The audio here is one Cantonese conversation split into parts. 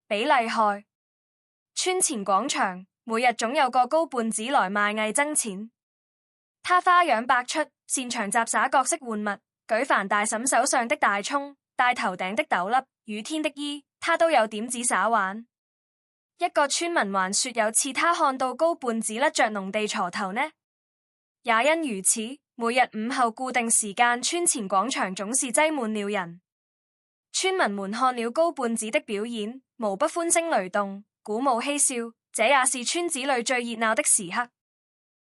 比厲害。村前廣場每日總有個高胖子來賣藝爭錢，他花樣百出，擅長雜耍各式玩物，舉凡大嬸手上的大蔥、戴頭頂的斗笠、雨天的衣，他都有點子耍玩。一個村民還說有次他看到高胖子甩着農地鋤頭呢。也因如此，每日午後固定時間，村前廣場總是擠滿了人。村民們看了高胖子的表演，無不歡聲雷動，鼓舞嬉笑，這也是村子裏最熱鬧的時刻。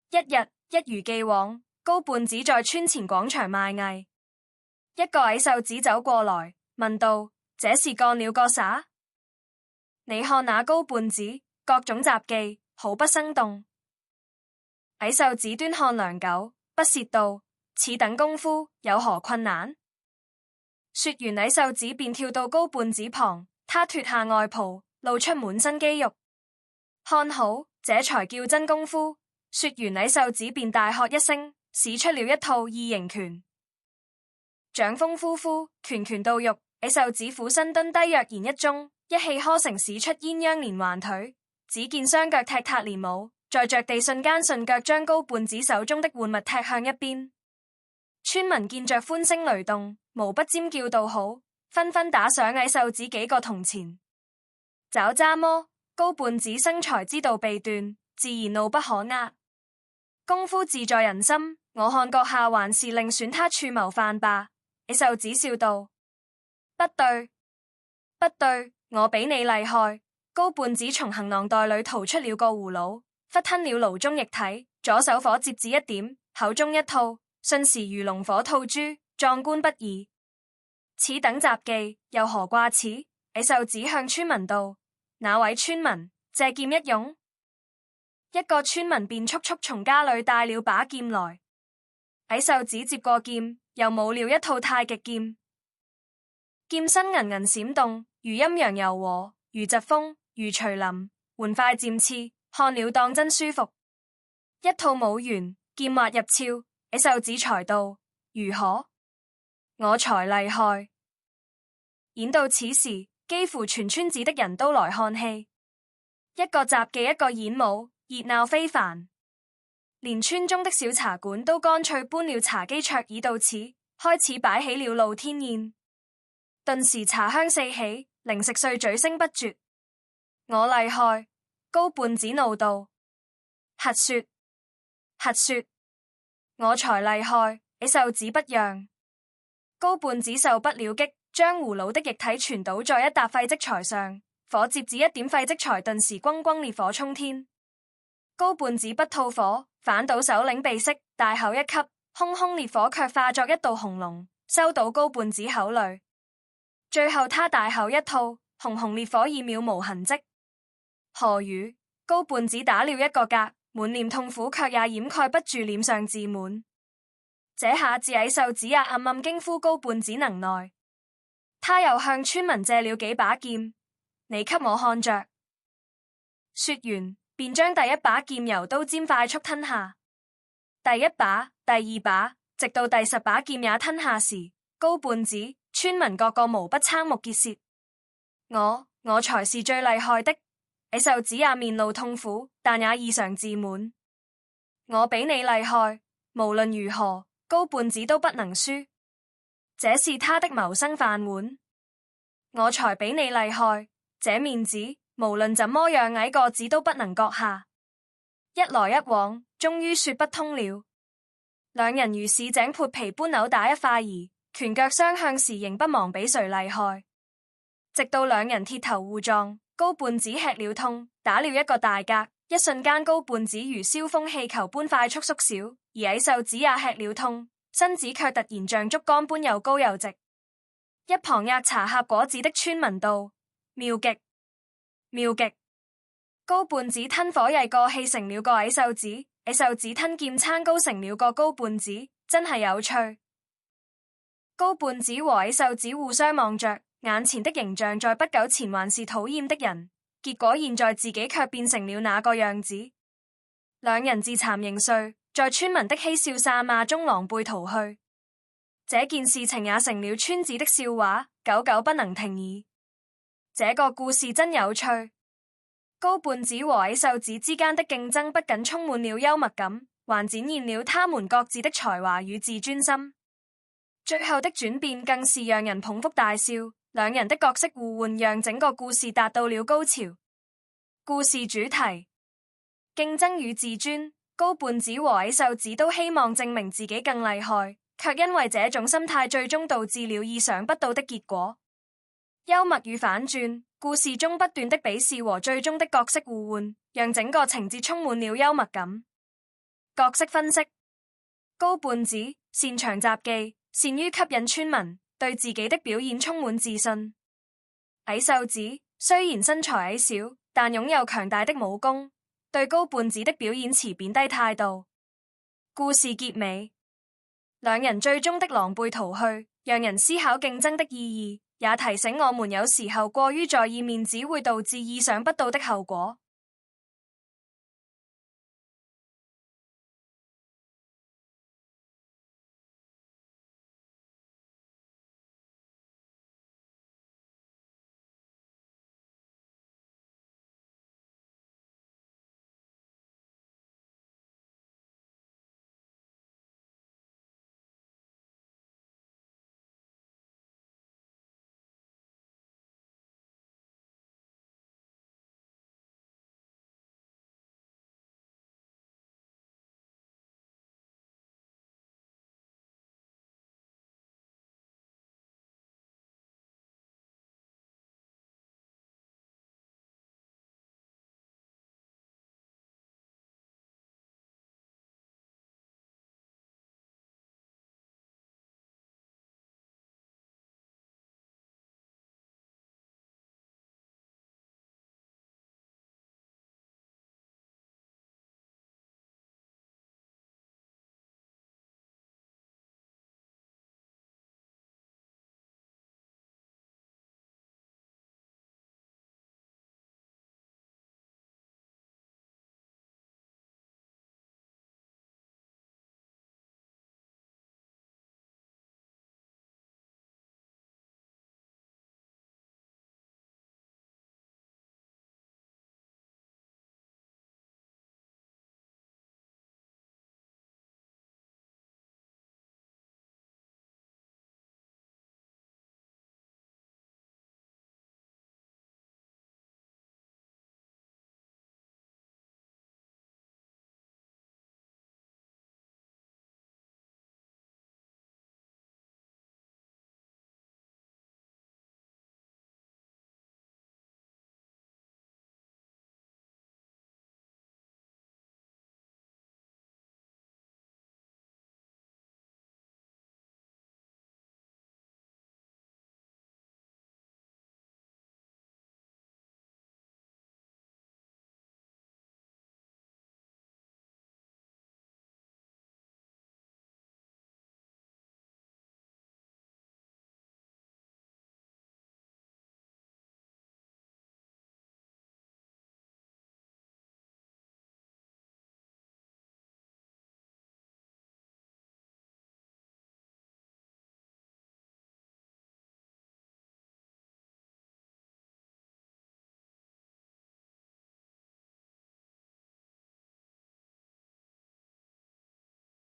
一日，一如既往，高胖子在村前廣場賣藝。一個矮瘦子走過來，問道：這是幹了個啥？你看那高胖子，各種雜技，好不生動。矮瘦子端看良久，不屑道：此等功夫有何困難？說完，矮瘦子便跳到高胖子旁，他脫下外袍，露出滿身肌肉。看好，這才叫真功夫。說完，矮瘦子便大喝一聲，使出了一套異形拳，掌風呼呼，拳拳到肉。矮瘦子俯身蹲低，躍然一中，一氣呵成使出鴛鴦連環腿。只見雙腳踢踏連舞，在着地瞬間順腳將高胖子手中的玩物踢向一邊。村民見着歡聲雷動，無不尖叫道好，紛紛打賞矮瘦子幾個銅錢。找渣麼？高胖子生財之道被斷，自然怒不可遏。功夫自在人心，我看閣下還是另選他處謀犯吧。矮瘦子笑道：不對，不對，我比你厲害。高胖子從行囊袋裏掏出了個葫蘆，忽吞了爐中液體，左手火接子一點，口中一吐，瞬時如龍火吐珠，壯觀不已。此等雜技又何掛齒？矮瘦子向村民道：那位村民，借劍一勇。一個村民便速速從家裏帶了把劍來。矮瘦子接過劍，又舞了一套太極劍，劍身銀銀閃動，如陰陽柔和，如疾風，如徐林，緩快漸刺，看了當真舒服。一套舞完，劍滑入鞘，矮瘦子才道：如何？我才厲害。演到此時，幾乎全村子的人都來看戲，一個雜技，一個演舞，熱鬧非凡。連村中的小茶館都乾脆搬了茶几桌椅到此，開始擺起了露天宴。頓時茶香四起，零食碎嘴聲不絕。我厲害！高胖子怒道：瞎說，瞎說！我才厲害！矮瘦子不讓。高胖子受不了激，將葫蘆的液體全倒在一沓廢積材上，火接子一點，廢積材頓時轟轟烈火衝天。高胖子不吐火，反倒手領鼻息，大口一吸，熊熊烈火卻化作一道紅龍，收到高胖子口裏。最後他大口一吐，熊熊烈火已渺無痕跡。何如？高胖子打了一個嗝，滿臉痛苦，卻也掩蓋不住臉上自滿。這下子矮瘦子也暗暗驚呼高胖子能耐。他又向村民借了幾把劍，你給我看着。說完，便將第一把劍由刀尖快速吞下。第一把、第二把，直到第10把劍也吞下時，高胖子、村民個個無不瞠目結舌。我才是最厲害的。矮瘦子也面露痛苦，但也異常自滿。我比你厲害，無論如何，高胖子都不能輸。這是他的謀生飯碗。我才比你厲害，這面子無論怎麼樣矮個子都不能割下。一來一往，終於說不通了。兩人如市井潑皮般扭打一塊兒，拳腳相向時仍不忘比誰厲害。直到兩人鐵頭互撞，高胖子吃了痛，打了一個大嗝，一瞬間高胖子如消風氣球般快速縮小，而矮瘦子也吃了痛，身子卻突然像竹竿般又高又直。一旁壓茶盒果子的村民道：妙極，妙極！高胖子吞火曳過氣成了個矮瘦子，矮瘦子吞劍撐高成了個高胖子，真係有趣。高胖子和矮瘦子互相望着，眼前的形象在不久前還是討厭的人，結果現在自己卻變成了那個樣子。兩人自慚形穢，在村民的嬉笑散罵中狼狽逃去。這件事情也成了村子的笑話，久久不能停矣。這個故事真有趣。高胖子和矮瘦子之間的競爭不僅充滿了幽默感，還展現了他們各自的才華與自尊心。最後的轉變更是讓人捧腹大笑，兩人的角色互換讓整個故事達到了高潮。故事主題：競爭與自尊。高胖子和矮瘦子都希望證明自己更厲害，卻因為這種心態最終導致了意想不到的結果。幽默與反轉，故事中不斷的比試和最終的角色互換，讓整個情節充滿了幽默感。角色分析：高胖子擅長雜技，善於吸引村民，對自己的表演充滿自信。矮瘦子雖然身材矮小，但擁有強大的武功，對高胖子的表演持貶低態度。故事結尾，兩人最終的狼狽逃去，讓人思考競爭的意義，也提醒我們有時候過於在意面子會導致意想不到的後果。